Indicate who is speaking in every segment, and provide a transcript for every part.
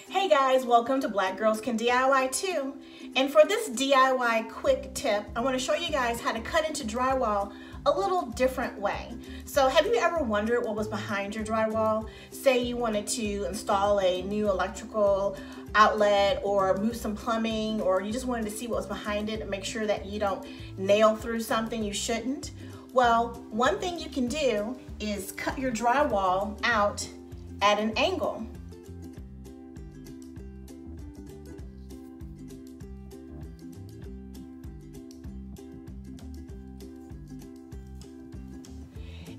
Speaker 1: Hey guys, welcome to Black Girls Can DIY Too. And for this DIY quick tip, I want to show you guys how to cut into drywall a little different way. So have you ever wondered what was behind your drywall? Say you wanted to install a new electrical outlet or move some plumbing, or you just wanted to see what was behind it and make sure that you don't nail through something you shouldn't. Well, one thing you can do is cut your drywall out at an angle.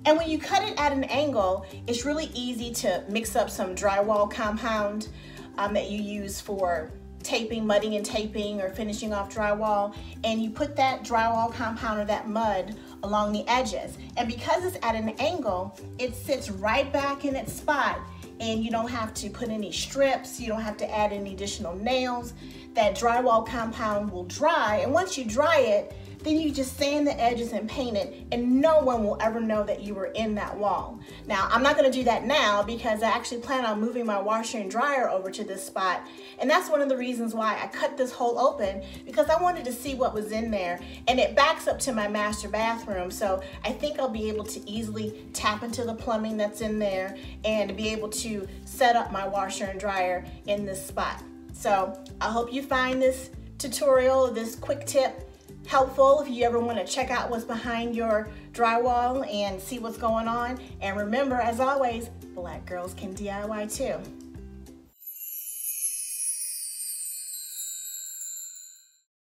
Speaker 1: And when you cut it at an angle, it's really easy to mix up some drywall compound that you use for taping, mudding and taping, or finishing off drywall. And you put that drywall compound or that mud along the edges. And because it's at an angle, it sits right back in its spot. And you don't have to put any strips, you don't have to add any additional nails. That drywall compound will dry, and once you dry it, then you just sand the edges and paint it, and no one will ever know that you were in that wall. Now, I'm not gonna do that now because I actually plan on moving my washer and dryer over to this spot, and that's one of the reasons why I cut this hole open, because I wanted to see what was in there, and it backs up to my master bathroom, so I think I'll be able to easily tap into the plumbing that's in there and be able to set up my washer and dryer in this spot. So I hope you find this tutorial, this quick tip, helpful if you ever want to check out what's behind your drywall and see what's going on. And remember, as always, Black girls can DIY too.